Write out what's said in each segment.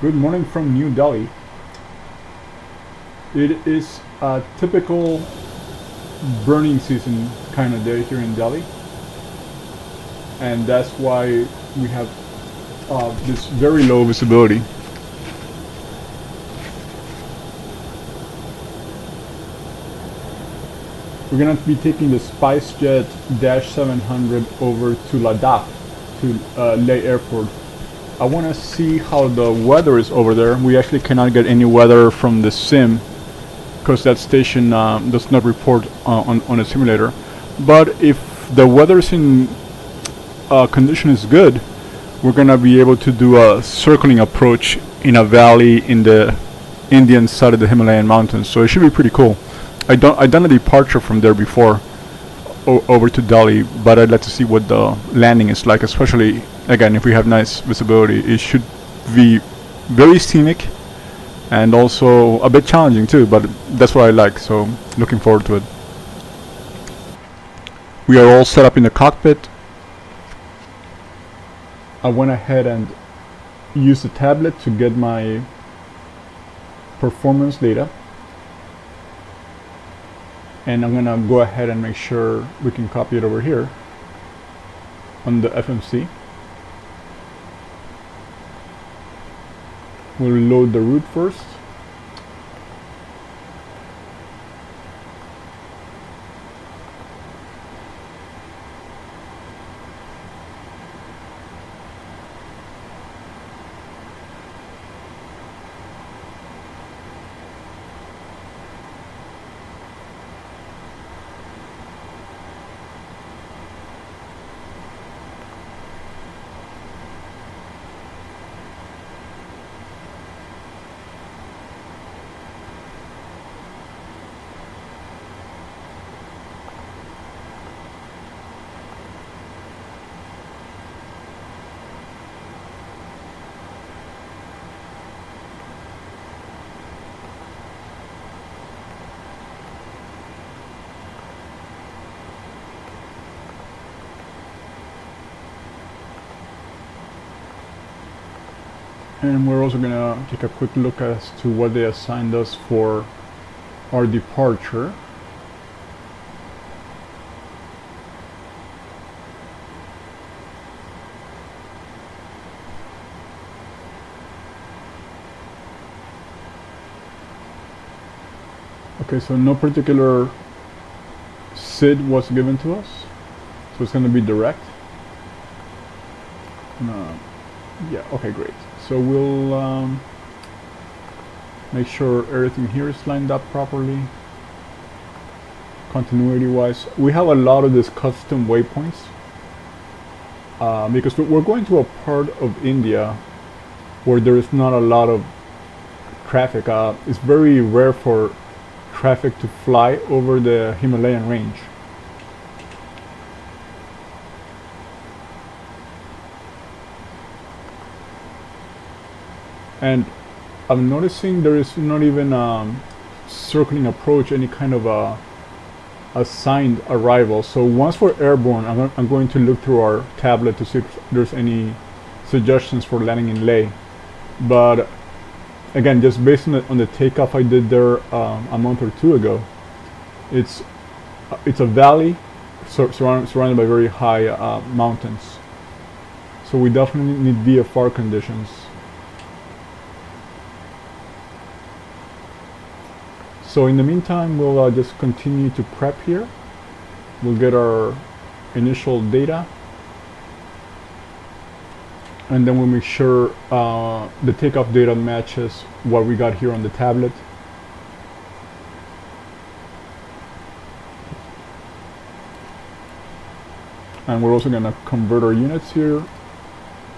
Good morning from New Delhi. It is a typical burning season kind of day here in Delhi, and that's why we have this very low visibility. We're gonna be taking the SpiceJet Dash 700 over to Ladakh, to Leh Airport. I want to see how the weather is over there. We actually cannot get any weather from the sim because that station does not report on a simulator. But if the weather's in condition is good, we're gonna be able to do a circling approach in a valley in the Indian side of the Himalayan mountains. So it should be pretty cool. I've done a departure from there before over to Delhi, but I'd like to see what the landing is like, especially again if we have nice visibility. It should be very scenic and also a bit challenging too, but that's what I like, so looking forward to it. We are all set up in the cockpit. I went ahead and used the tablet to get my performance data, and I'm gonna go ahead and make sure we can copy it over here on the FMC. We'll load the route first. And we're also gonna take a quick look as to what they assigned us for our departure. Okay, so no particular SID was given to us, so it's gonna be direct. Yeah, okay, great. So we'll make sure everything here is lined up properly, continuity wise. We have a lot of these custom waypoints because we're going to a part of India where there is not a lot of traffic. It's very rare for traffic to fly over the Himalayan range. And I'm noticing there is not even circling approach, any kind of a assigned arrival. So once we're airborne, I'm going to look through our tablet to see if there's any suggestions for landing in Leh. But again, just based on the takeoff I did there a month or two ago, it's a valley surrounded by very high mountains. So we definitely need VFR conditions. So in the meantime, we'll just continue to prep here. We'll get our initial data, and then we'll make sure the takeoff data matches what we got here on the tablet. And we're also going to convert our units here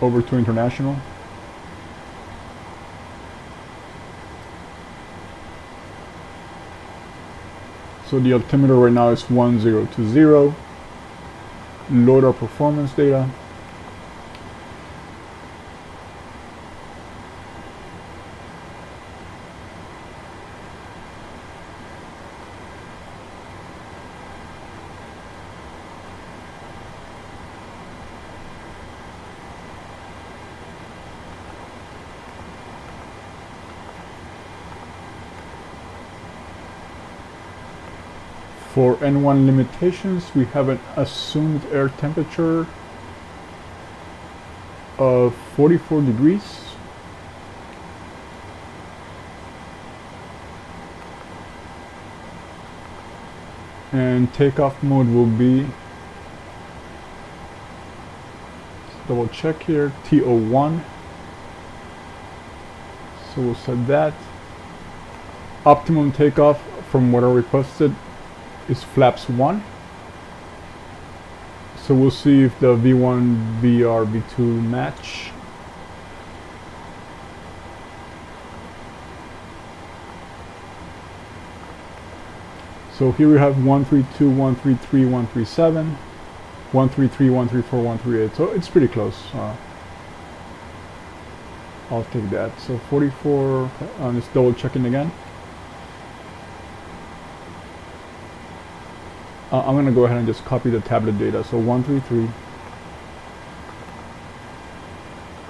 over to international. So the altimeter right now is 1020. Load our performance data. For N1 limitations, we have an assumed air temperature of 44 degrees. And takeoff mode will be, let's double check here, TO1. So we'll set that. Optimum takeoff from what I requested is flaps 1. So we'll see if the V1, VR, V2 match. So here we have 132, 133, 137, 133, 134, 138. So it's pretty close. I'll take that. So 44, just double checking again. I'm going to go ahead and just copy the tablet data. So 133.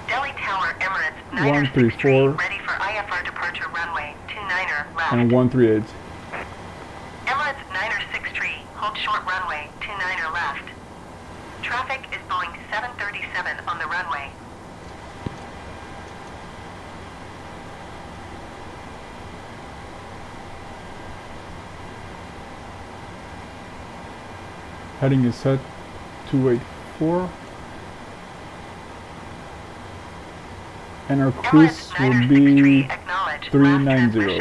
Delhi Tower, Emirates, 134. Ready for IFR departure runway 29er left. And 138. Emirates 963, hold short runway 29er left. Traffic is Boeing 737 on the runway. Heading is set 284. And our cruise will be 390.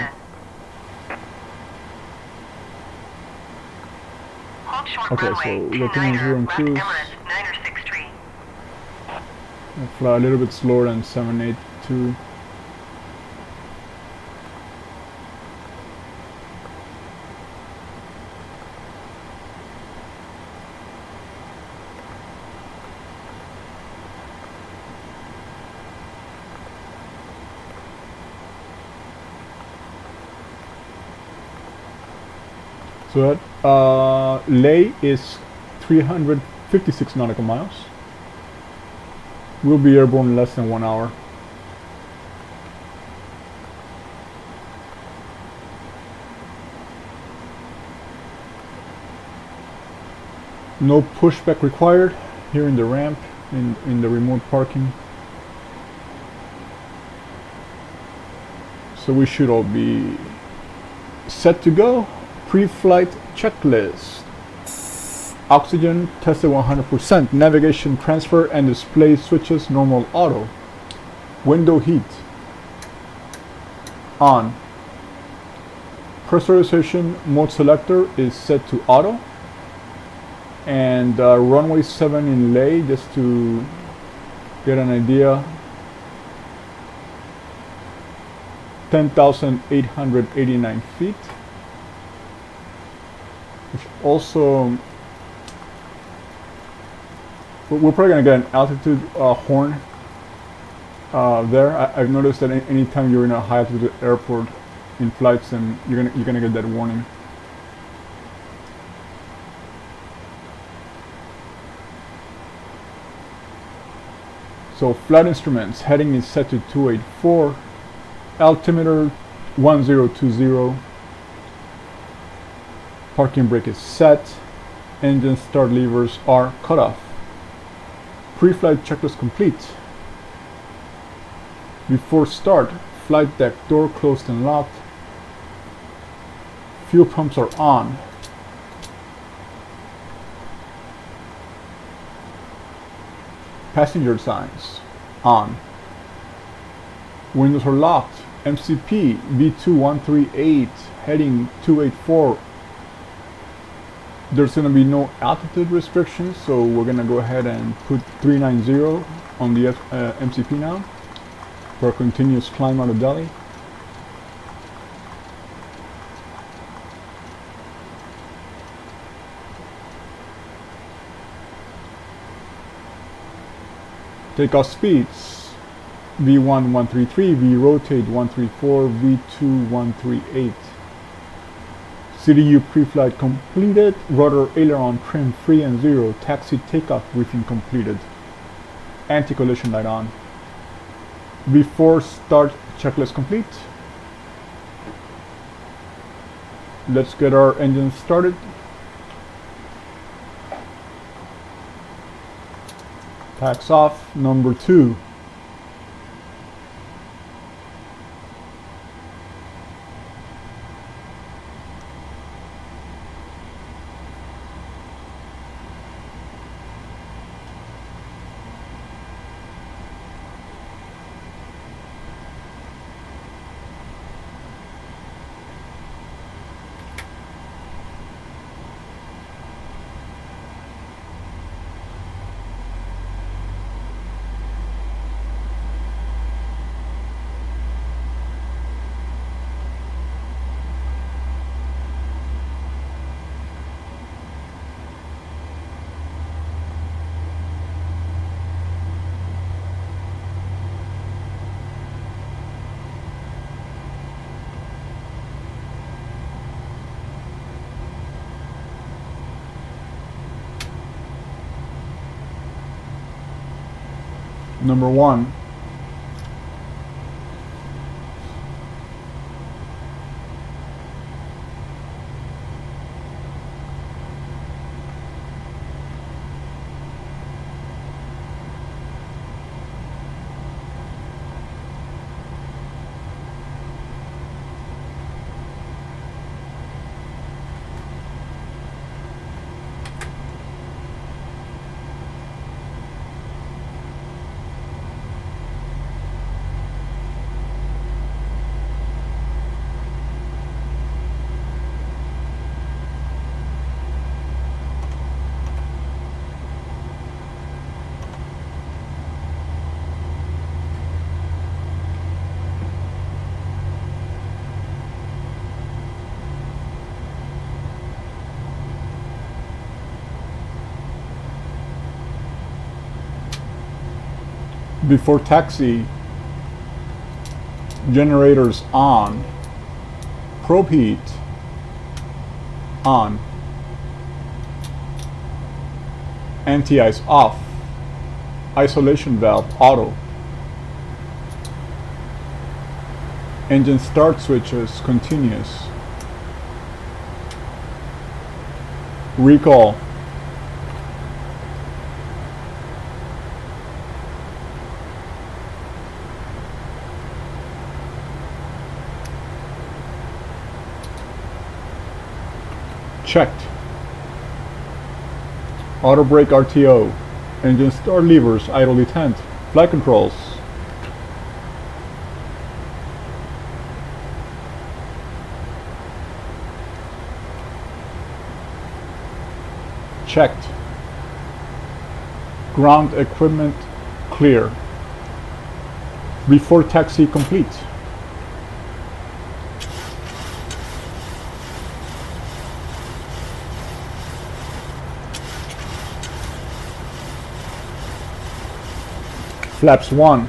Okay, so looking at here on cruise, we'll fly a little bit slower than 782. So that Leh is 356 nautical miles. We'll be airborne in less than 1 hour. No pushback required here in the ramp, in the remote parking. So we should all be set to go. Pre-flight checklist. Oxygen tested 100%. Navigation transfer and display switches normal auto. Window heat on. Pressurization mode selector is set to auto. And runway 7 in Leh, just to get an idea, 10,889 feet. Which also, we're probably going to get an altitude horn there. I've noticed that anytime you're in a high altitude airport in flights, and you're gonna get that warning. So flight instruments, heading is set to 284, altimeter 1020. Parking brake is set. Engine start levers are cut off. Pre-flight checklist complete. Before start, flight deck door closed and locked. Fuel pumps are on. Passenger signs on. Windows are locked. MCP V2138 heading 284. There's going to be no altitude restrictions, so we're going to go ahead and put 390 on the MCP now for a continuous climb out of Delhi. Takeoff speeds: V1 133, V rotate 134, V2 138. CDU pre-flight completed, rudder aileron trim free and 0, taxi takeoff briefing completed, anti-collision light on. Before start checklist complete. Let's get our engine started. Tax off number 2. Number 1. Before taxi, generators on, probe heat on, anti-ice off, isolation valve auto, engine start switches continuous, recall, checked. Auto brake RTO. Engine start levers idle detent. Flight controls. Checked. Ground equipment clear. Before taxi complete. Flaps 1.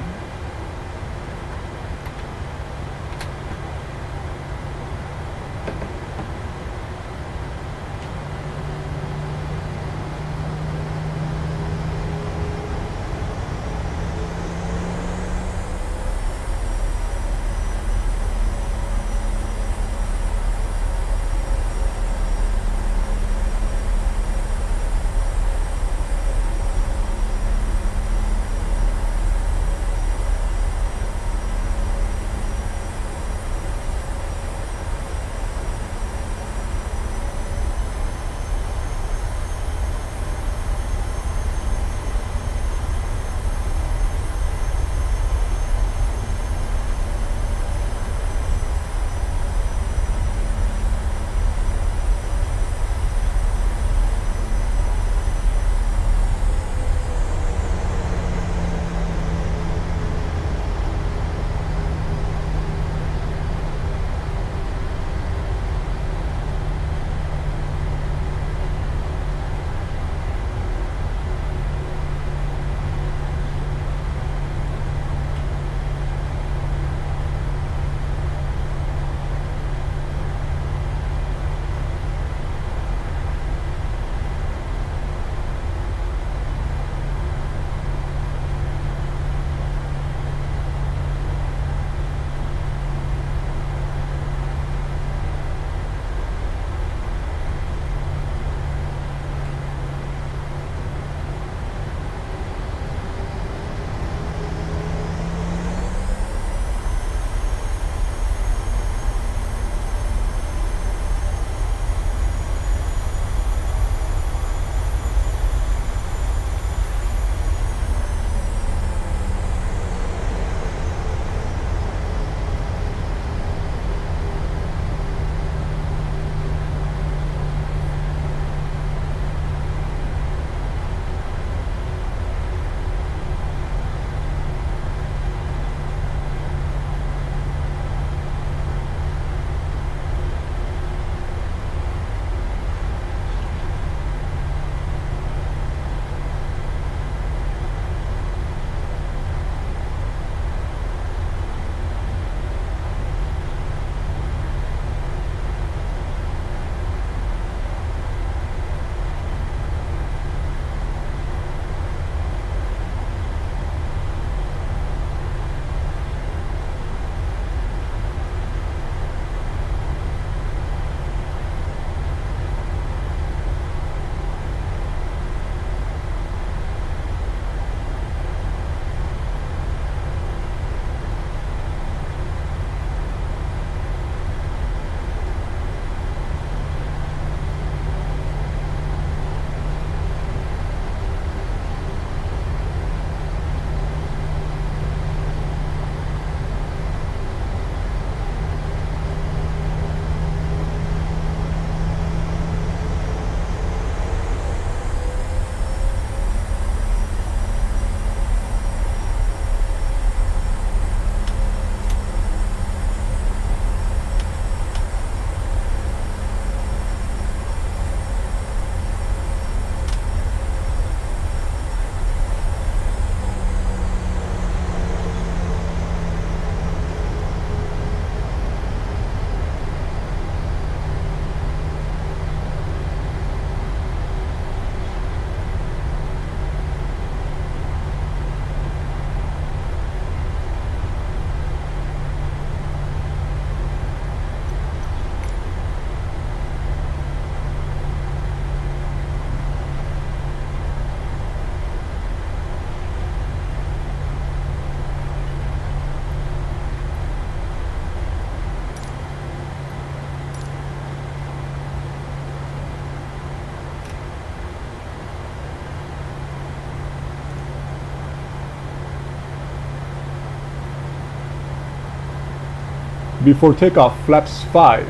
Before takeoff, flaps 5.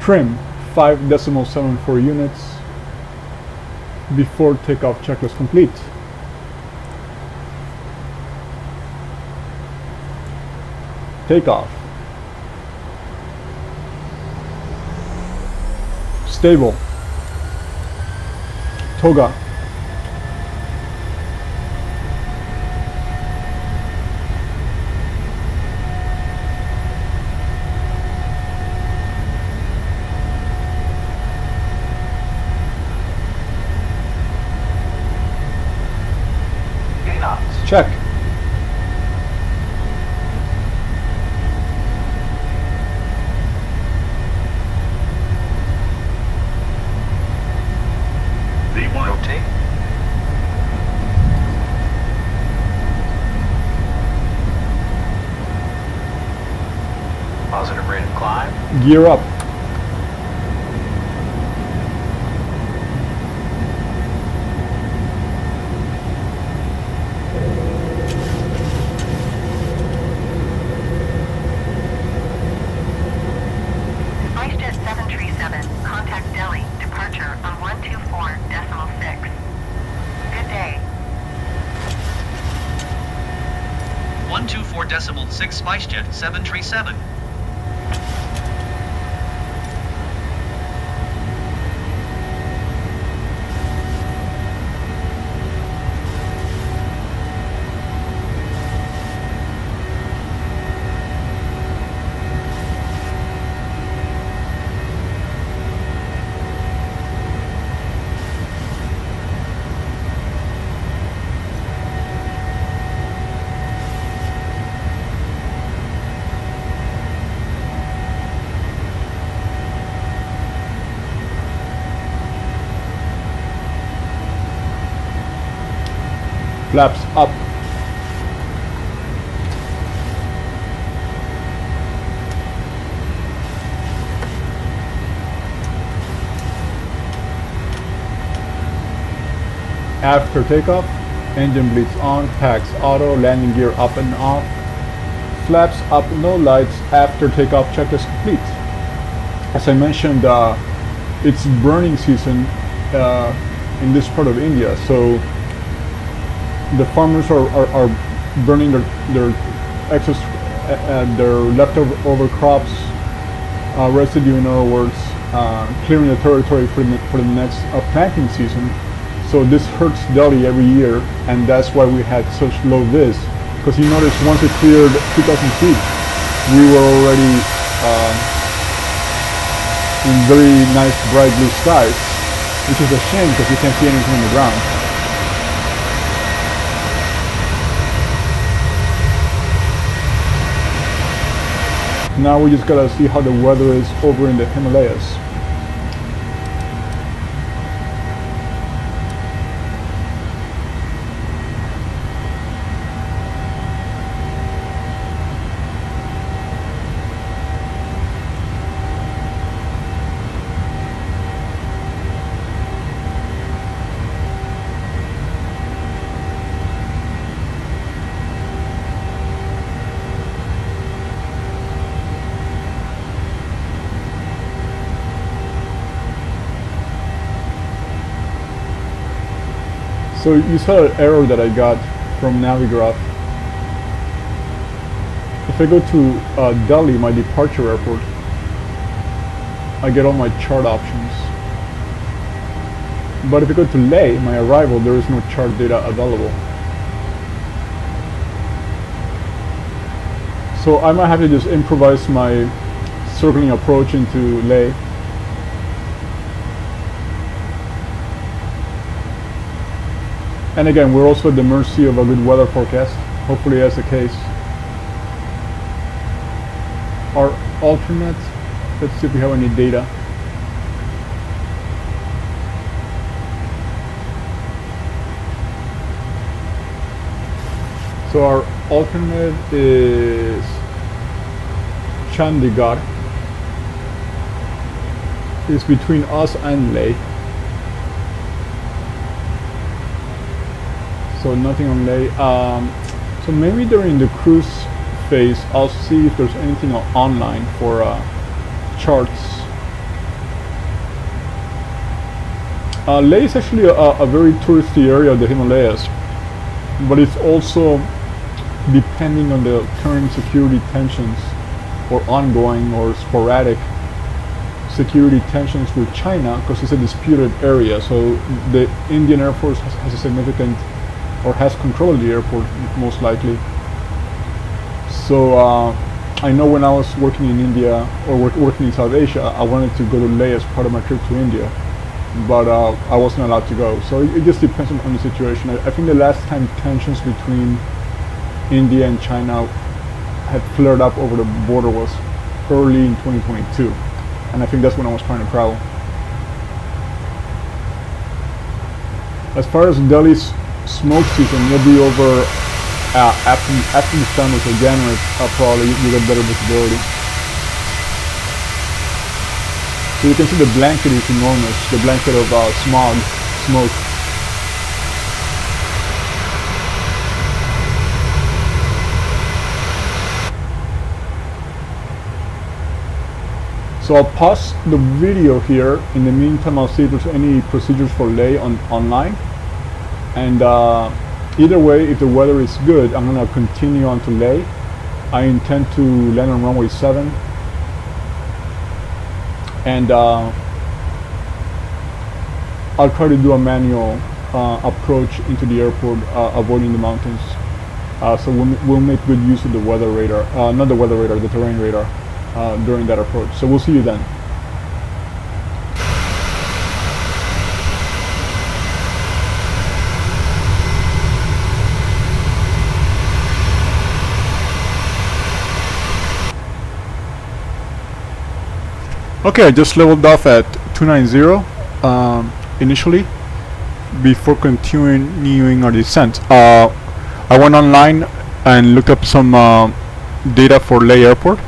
Trim 5.74 units. Before takeoff checklist complete. Takeoff. Stable. Toga. Check. V1 rotate. Positive rate of climb. Gear up. SpiceJet 737, contact Delhi, departure on 124.6. Good day. 124.6 SpiceJet 737. Flaps up. After takeoff, engine bleeds on, packs auto, landing gear up and off. Flaps up, no lights. After takeoff checklist complete. As I mentioned, it's burning season in this part of India, so the farmers are burning their excess, their leftover crops, residue, in other words, clearing the territory for the next planting season. So this hurts Delhi every year, and that's why we had such low vis. Because you notice once it cleared 2,000 feet, we were already in very nice bright blue skies, which is a shame because you can't see anything on the ground. Now we just gotta see how the weather is over in the Himalayas. So you saw an error that I got from Navigraph. If I go to Delhi, my departure airport, I get all my chart options. But if I go to Leh, my arrival, there is no chart data available. So I might have to just improvise my circling approach into Leh. And again, we're also at the mercy of a good weather forecast. Hopefully that's the case. Our alternate, let's see if we have any data. So our alternate is Chandigarh. It's between us and Leh. So nothing on Leh. So maybe during the cruise phase, I'll see if there's anything online for charts. Leh is actually a very touristy area of the Himalayas, but it's also depending on the current security tensions or ongoing or sporadic security tensions with China, because it's a disputed area. So the Indian Air Force has a significant, or has control of the airport most likely. So I know when I was working in India or working in South Asia, I wanted to go to Leh as part of my trip to India, but I wasn't allowed to go. So it just depends on the situation. I think the last time tensions between India and China had flared up over the border was early in 2022, and I think that's when I was trying to travel. As far as Delhi's smoke season, will be over after December, so January probably you get better visibility. So you can see the blanket is enormous, the blanket of smoke. So I'll pause the video here. In the meantime, I'll see if there's any procedures for Leh online. And either way, if the weather is good, I'm going to continue on to Leh. I intend to land on runway 7. And I'll try to do a manual approach into the airport, avoiding the mountains. So we'll make good use of the weather radar, not the weather radar, the terrain radar during that approach. So we'll see you then. Okay, I just leveled off at 290 initially before continuing our descent. I went online and looked up some data for Leh Airport.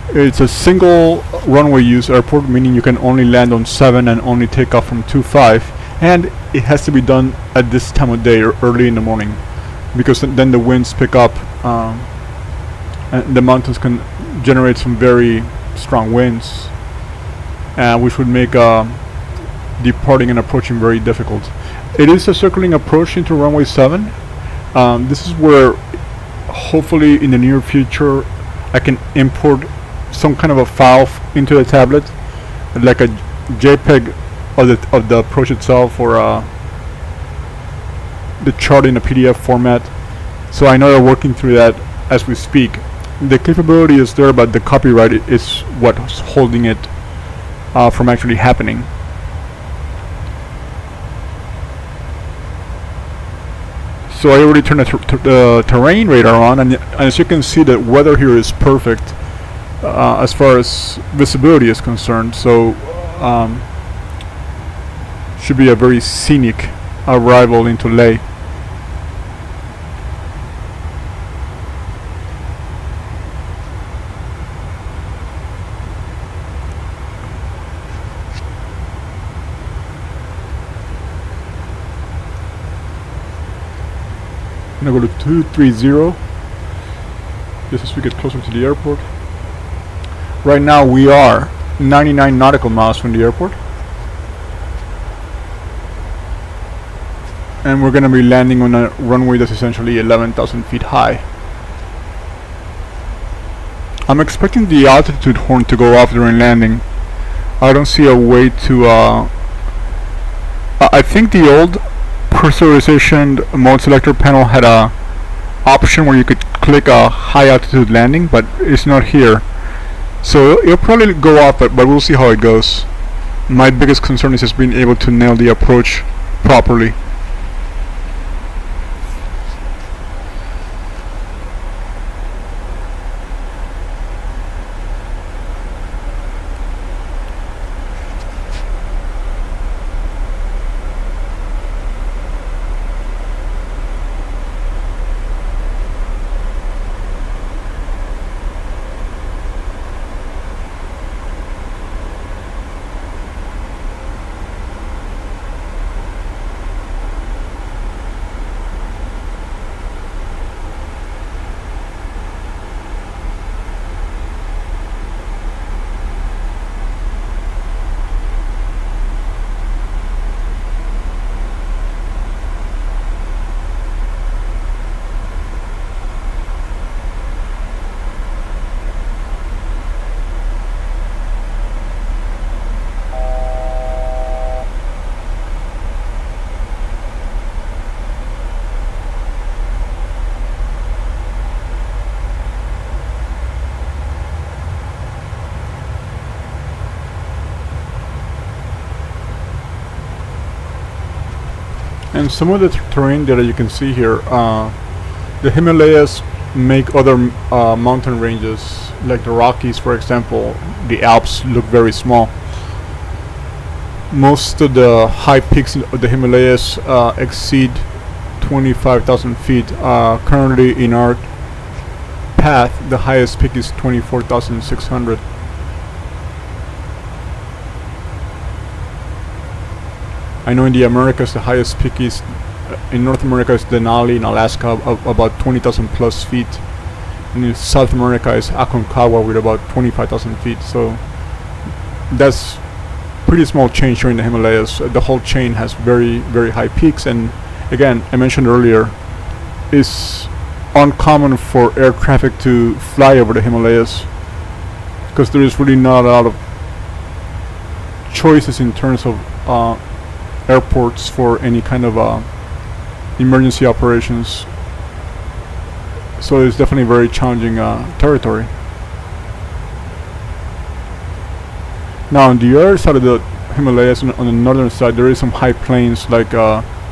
It's a single runway use airport, meaning you can only land on 7 and only take off from 25, and it has to be done at this time of day or early in the morning, because then the winds pick up and the mountains can generate some very strong winds, which would make departing and approaching very difficult. It is a circling approach into runway 7. This is where hopefully in the near future I can import some kind of a file into the tablet, like a JPEG of the approach itself, or the chart in a PDF format. So I know they're working through that as we speak. The capability is there, but the copyright is what's holding it from actually happening. So I already turned the terrain radar on, and as you can see, the weather here is perfect as far as visibility is concerned. So should be a very scenic arrival into Leh. I'm gonna go to 230 just as we get closer to the airport. Right now we are 99 nautical miles from the airport, and we're gonna be landing on a runway that's essentially 11,000 feet high. I'm expecting the altitude horn to go off during landing. I don't see a way to I think the old pressurization mode selector panel had a option where you could click a high altitude landing, but it's not here. So it'll probably go off, but we'll see how it goes. My biggest concern is just being able to nail the approach properly. And some of the terrain data you can see here, the Himalayas make other mountain ranges, like the Rockies, for example. The Alps look very small. Most of the high peaks of the Himalayas exceed 25,000 feet. Currently in our path, the highest peak is 24,600. I know in the Americas the highest peak is, in North America is Denali in Alaska, of about 20,000 plus feet. And in South America is Aconcagua with about 25,000 feet. So that's pretty small change here in the Himalayas. The whole chain has very, very high peaks, and again, I mentioned earlier, it's uncommon for air traffic to fly over the Himalayas because there is really not a lot of choices in terms of airports for any kind of emergency operations. So it's definitely very challenging territory. Now on the other side of the Himalayas, on the northern side, there is some high plains like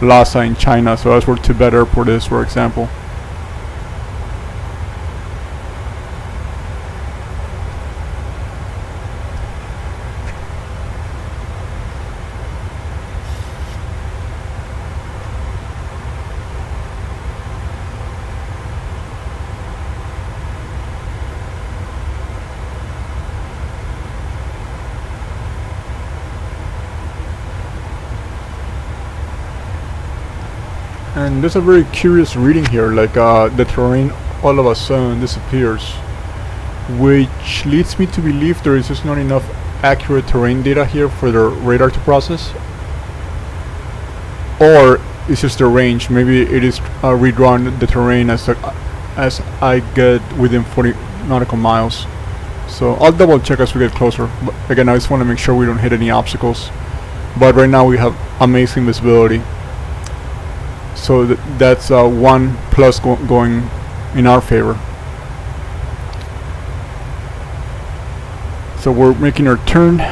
Lhasa in China, so that's where Tibet Airport is, for example. And there's a very curious reading here, like the terrain all of a sudden disappears, which leads me to believe there is just not enough accurate terrain data here for the radar to process, or it's just the range. Maybe it is redrawn the terrain as I get within 40 nautical miles. So I'll double check as we get closer. But again, I just want to make sure we don't hit any obstacles. But right now we have amazing visibility. So that's one plus going in our favor. So we're making our turn. And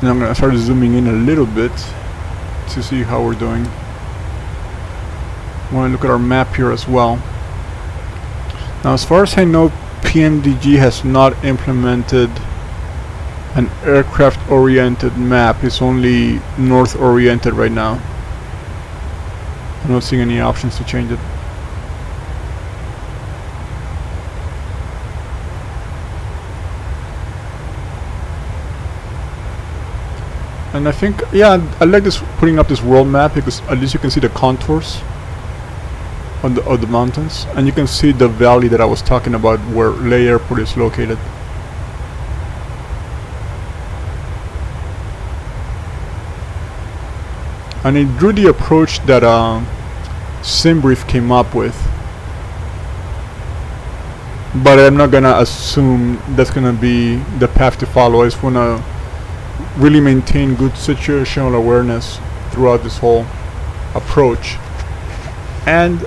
I'm going to start zooming in a little bit to see how we're doing. I want to look at our map here as well. Now, as far as I know, PMDG has not implemented an aircraft-oriented map. It's only north-oriented right now. I'm not seeing any options to change it. And I think, yeah, I like this, putting up this world map, because at least you can see the contours of the mountains, and you can see the valley that I was talking about where Leh Airport is located. And it drew the approach that SimBrief came up with, but I'm not gonna assume that's gonna be the path to follow. I just wanna really maintain good situational awareness throughout this whole approach. And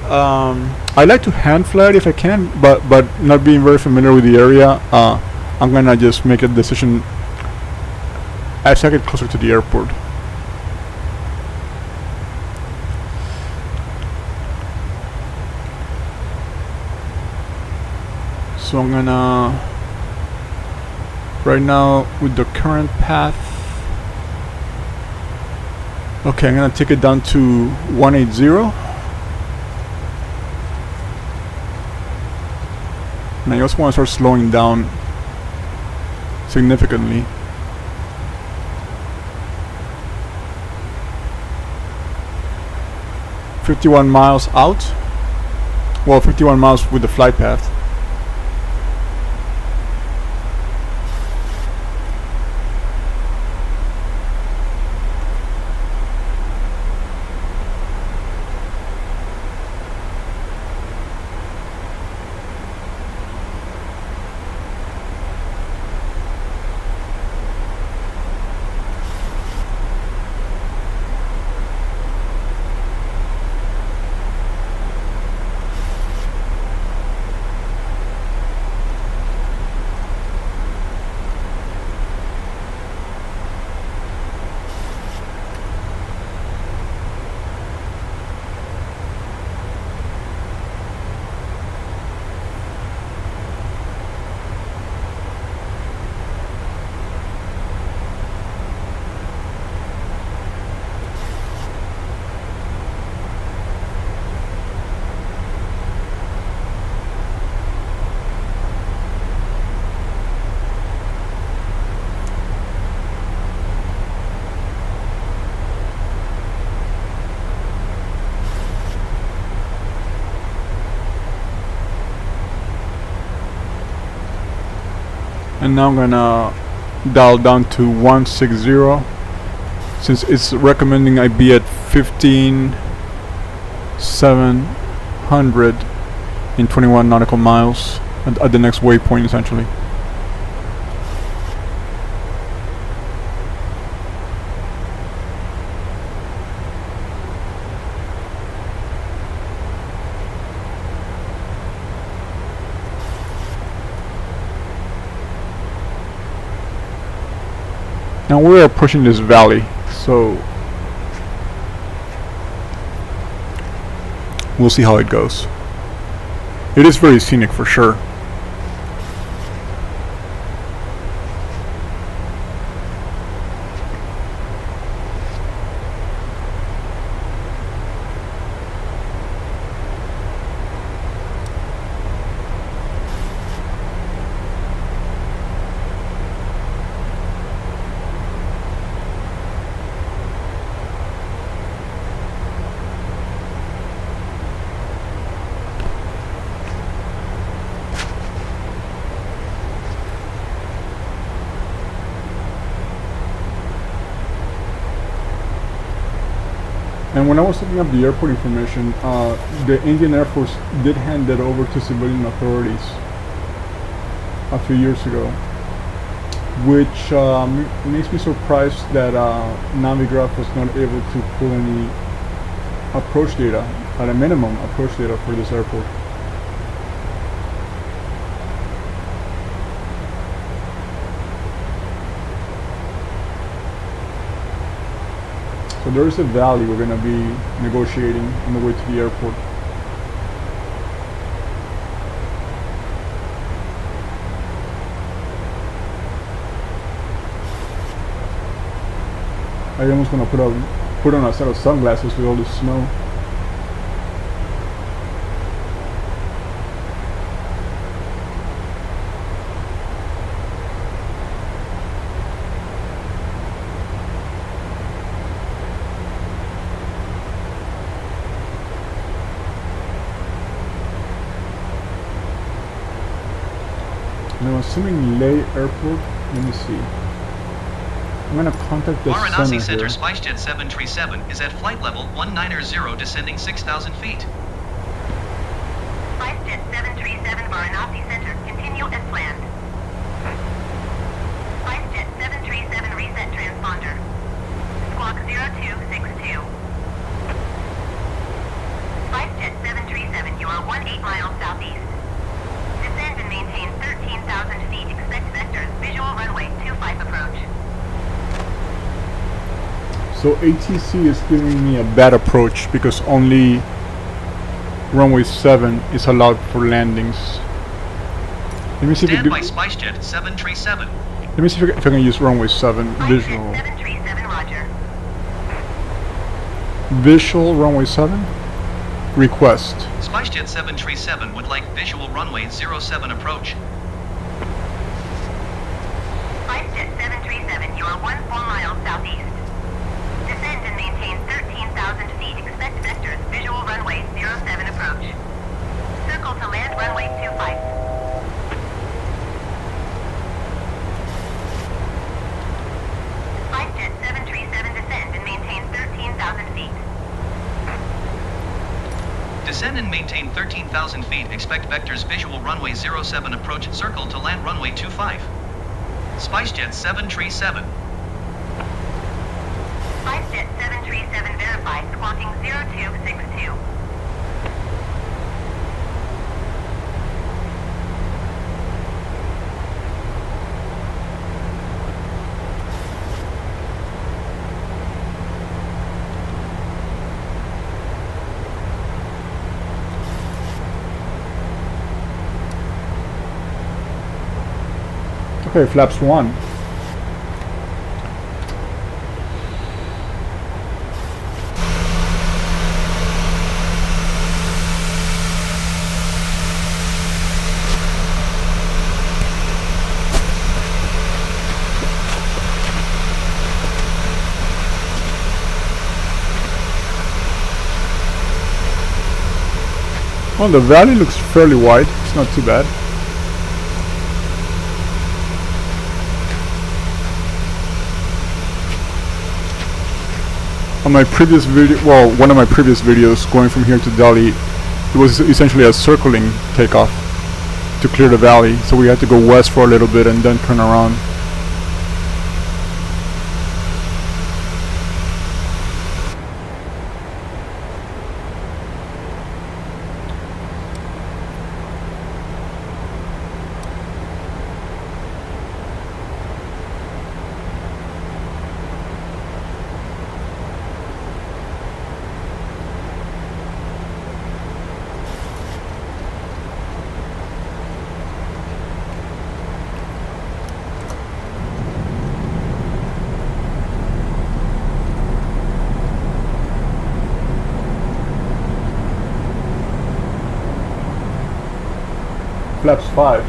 I like to hand fly it if I can, but not being very familiar with the area, I'm gonna just make a decision as I get closer to the airport. So I'm gonna, right now with the current path, okay, I'm gonna take it down to 180. And I also want to start slowing down significantly. "51 miles out." Well, 51 miles with the flight path. And now I'm gonna dial down to 160 since it's recommending I be at 15,700 in 21 nautical miles at the next waypoint essentially. Now we are approaching this valley, so we'll see how it goes. It is very scenic for sure. And when I was looking up the airport information, the Indian Air Force did hand that over to civilian authorities a few years ago, which makes me surprised that Navigraph was not able to pull any approach data, at a minimum approach data for this airport. So there is a valley we're going to be negotiating on the way to the airport. I almost going to put on a set of sunglasses with all the snow. Now, assuming Leh Airport, let me see. I'm gonna contact the Varanasi center Center SpiceJet 737 is at flight level 190, descending 6,000 feet. SpiceJet 737 Varanasi Center, continue as planned. SpiceJet 737 reset transponder. Squawk 0262. SpiceJet 737, you are 18 miles southeast. Descend and maintain 13,000 feet. Expect vectors. Visual runway 25 approach. So ATC is giving me a bad approach because only runway 7 is allowed for landings. Let me see Stand if by SpiceJet 737. let me see if I can use runway 7 visual. SpiceJet 737, roger. Visual runway 7. Request. SpiceJet 737 would like visual runway 07 approach. SpiceJet 737, you are 14 miles southeast. Descend and maintain 13,000 feet. Expect vectors. Visual runway 07 approach. Circle to land runway 25. SpiceJet 737, descend and maintain 13,000 feet. Descend and maintain 13,000 feet. Expect vectors. Visual runway 07 approach. Circle to land runway 25. SpiceJet 737. SpiceJet 737 verified. Squawking 0262. Okay, flaps 1. Well, the valley looks fairly wide. It's not too bad. On my previous video, well, one of my previous videos going from here to Delhi, it was essentially a circling takeoff to clear the valley, so we had to go west for a little bit and then turn around. Flaps 5.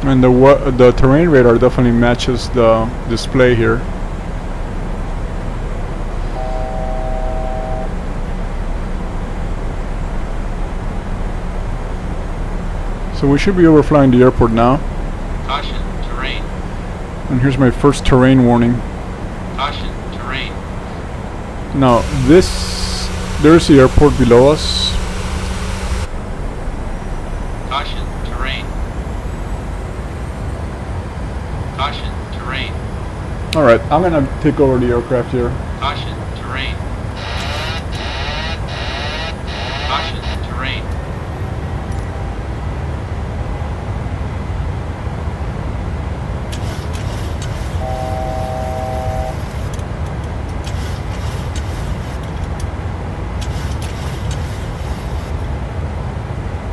And the terrain radar definitely matches the display here. So we should be overflying the airport now. Caution, terrain. And here's my first terrain warning. Caution, terrain. Now there's the airport below us. Caution, terrain. Caution, terrain. Alright, I'm gonna take over the aircraft here. Caution, terrain. Caution, terrain.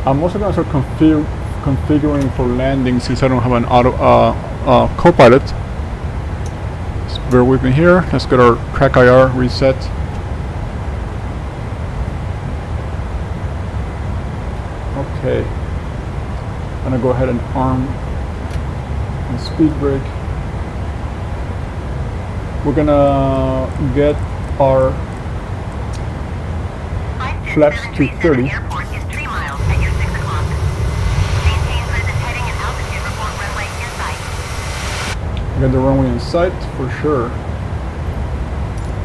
I'm also gonna start configuring for landing since I don't have an auto co-pilot. Just bear with me here. Let's get our track IR reset. Okay. I'm gonna go ahead and arm and speed brake. We're gonna get our flaps to 30. Got the runway in sight for sure.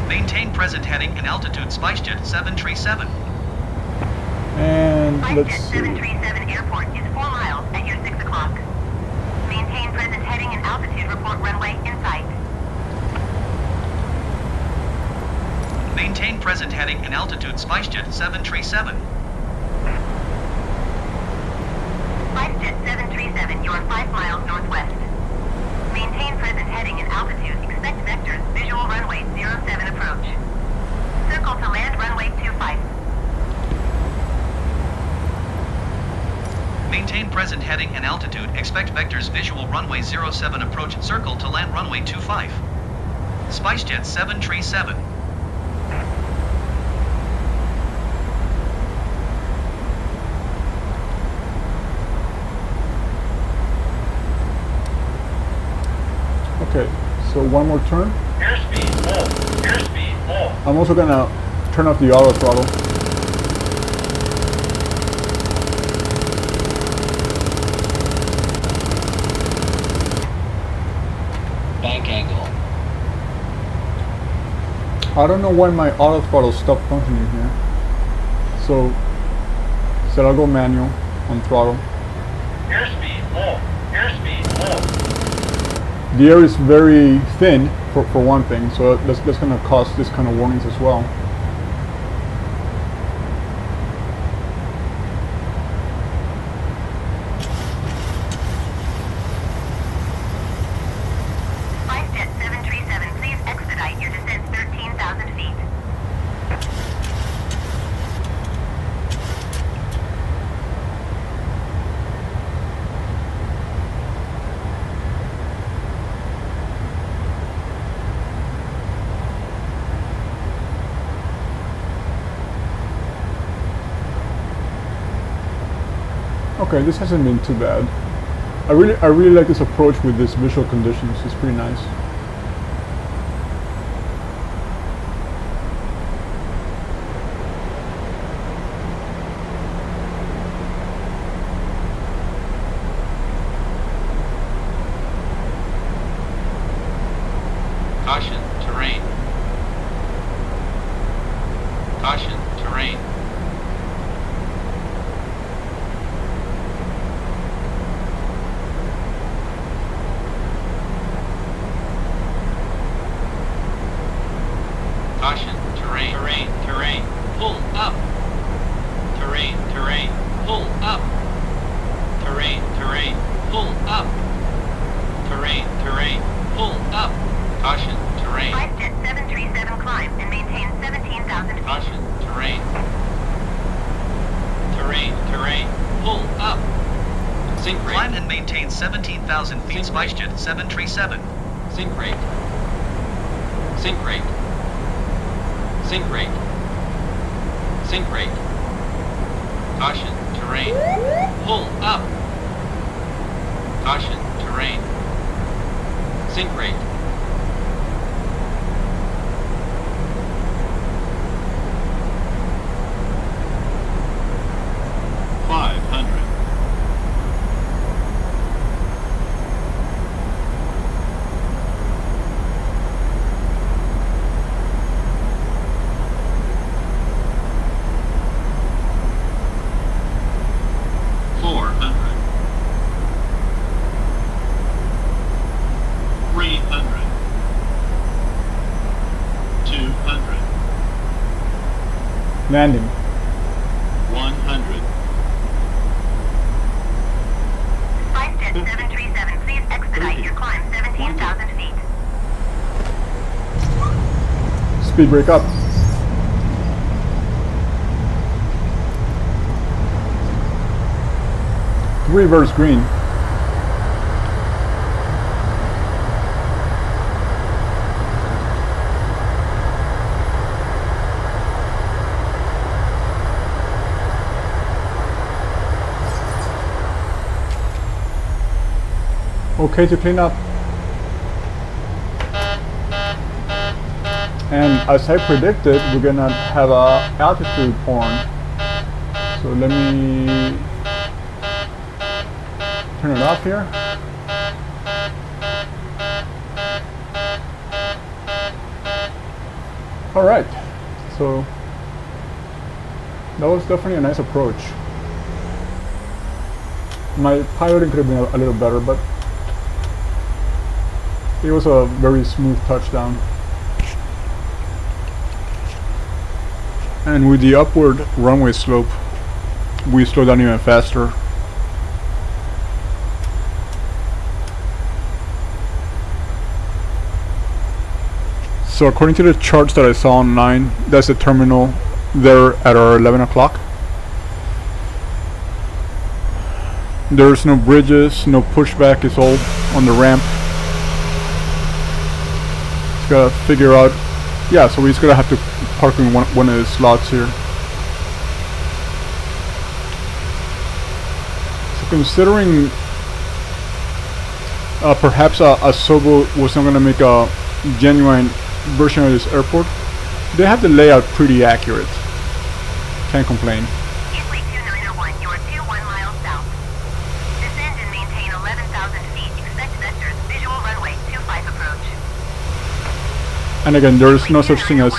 Maintain present heading and altitude SpiceJet 737. And let's see. 737 airport is 4 miles at your 6 o'clock. Maintain present heading and altitude report runway in sight. Maintain present heading and altitude SpiceJet 737. SpiceJet 737, you are 5 miles northwest. Maintain present heading and altitude. Expect vectors. Visual runway 07 approach. Circle to land runway 25. Maintain present heading and altitude. Expect vectors. Visual runway 07 approach. Circle to land runway 25. SpiceJet 737. Okay, so one more turn. Airspeed full. Airspeed full. I'm also gonna turn off the auto throttle. Bank angle. I don't know why my auto throttle stopped functioning here. So I'll go manual on throttle. Airspeed full. Airspeed full. The air is very thin for one thing, so that's going to cause this kind of warnings as well. SpiceJet 737, please expedite your descent 13,000 feet. Okay, this hasn't been too bad. I really like this approach with this visual conditions. It's pretty nice. Caution, terrain. Caution, terrain. Caution, terrain. Terrain, terrain. Pull up. Terrain, terrain. Pull up. Terrain, terrain. Pull up. Terrain, terrain. Pull up. Caution, terrain. SpiceJet 737 climb and maintain 17,000 feet. Caution, terrain. Terrain, terrain. Pull up. Sync rate. Climb and maintain 17,000 feet. SpiceJet 737. Sync rate. Sync rate. Sync rate. Sync rate. Caution, terrain. Pull up. Caution, terrain. Sync rate. Landing. 100. SpiceJet 737, please expedite your climb 17,000 feet. Speed break up. Reverse green. Okay to clean up. And as I predicted, we're gonna have a altitude horn. So let me turn it off here. All right, so that was definitely a nice approach. My piloting could have been a little better, but it was a very smooth touchdown. And with the upward runway slope, we slowed down even faster. So according to the charts that I saw online, that's the terminal there at our 11 o'clock. There's no bridges, no pushback, it's all on the ramp. Just gotta figure out, yeah, so we're just gonna have to park in one of the slots here. So considering perhaps Asobo was not gonna make a genuine version of this airport, they have the layout pretty accurate. Can't complain. Gateway 2901, you are 21 miles south. Descend and maintain 11,000 feet. Expect vectors, visual runway 25 approach. And again, there is no such thing as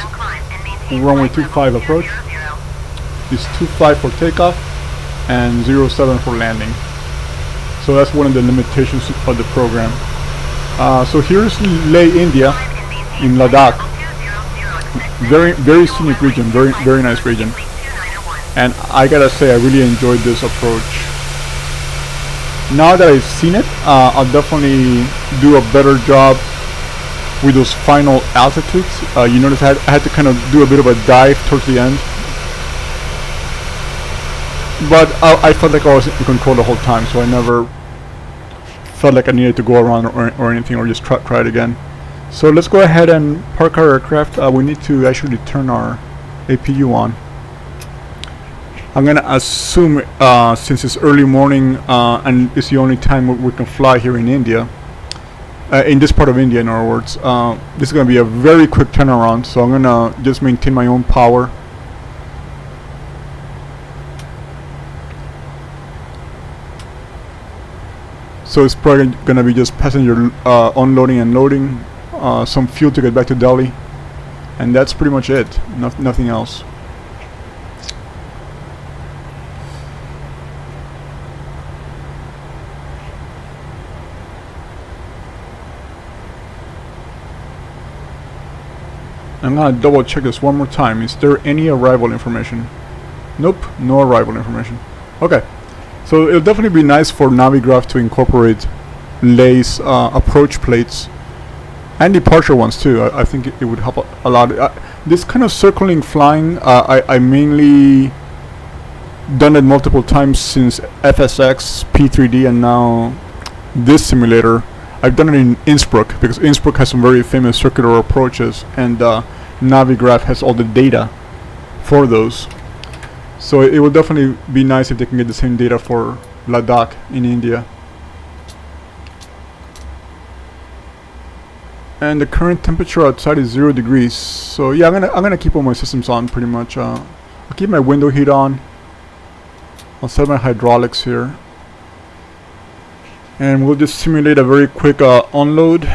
runway 25 approach. It's 25 for takeoff and 07 for landing. So that's one of the limitations of the program. So here's Leh, India, in Ladakh. Very scenic region, very nice region. And I gotta say, I really enjoyed this approach. Now that I've seen it, I'll definitely do a better job with those final altitudes. You notice I had to kind of do a bit of a dive towards the end. But I felt like I was in control the whole time, so I never felt like I needed to go around or anything, or just try it again. So let's go ahead and park our aircraft. We need to actually turn our APU on. I'm gonna assume, since it's early morning and it's the only time we can fly here in India, in this part of India in other words, this is gonna be a very quick turnaround, so I'm gonna just maintain my own power. So it's probably gonna be just passenger unloading and loading, some fuel to get back to Delhi, and that's pretty much it. Nothing else. I'm gonna double check this one more time. Is there any arrival information? Nope, no arrival information. Okay, so it'll definitely be nice for Navigraph to incorporate Leh's approach plates and departure ones too. I think it would help a lot. This kind of circling flying, I mainly done it multiple times since FSX, P3D, and now this simulator. I've done it in Innsbruck because Innsbruck has some very famous circular approaches, and Navigraph has all the data for those. So it will definitely be nice if they can get the same data for Ladakh in India. And the current temperature outside is 0 degrees. So yeah, I'm gonna keep all my systems on pretty much. I'll keep my window heat on. I'll set my hydraulics here. And we'll just simulate a very quick unload,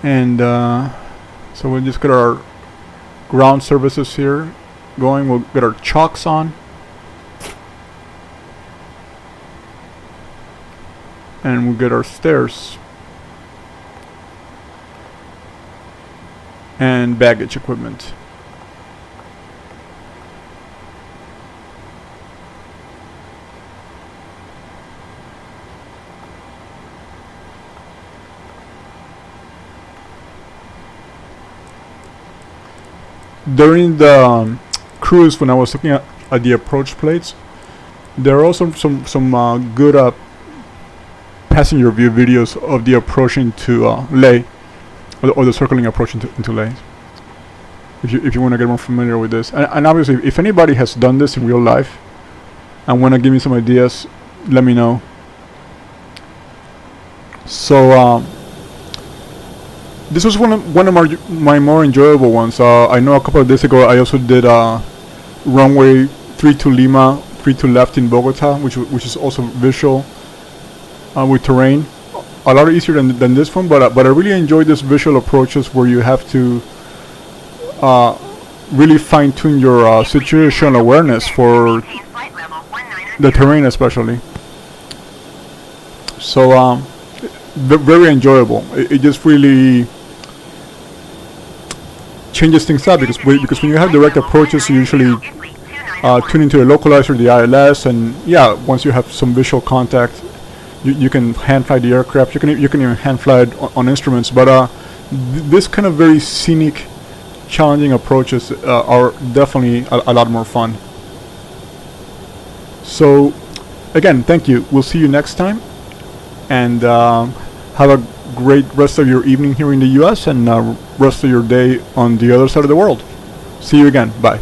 and so we'll just get our ground services here going. We'll get our chocks on, and we'll get our stairs and baggage equipment. During the cruise, when I was looking at the approach plates, there are also some good passenger view videos of the approach into Leh, or the circling approach into Leh. If you want to get more familiar with this, and obviously, if anybody has done this in real life and want to give me some ideas, let me know. So this was one of my more enjoyable ones. I know a couple of days ago I also did runway 32 Lima, 32 left in Bogota, which is also visual with terrain. A lot easier than this one, but I really enjoyed this visual approaches where you have to really fine-tune your situational awareness for the terrain especially. So very enjoyable. It just really changes things up because when you have direct approaches, you usually tune into the localizer, the ILS, and yeah, once you have some visual contact, you can hand fly the aircraft. You can even hand fly it on instruments. But this kind of very scenic, challenging approaches are definitely a lot more fun. So again, thank you. We'll see you next time, and have a great rest of your evening here in the US, and rest of your day on the other side of the world. See you again. Bye.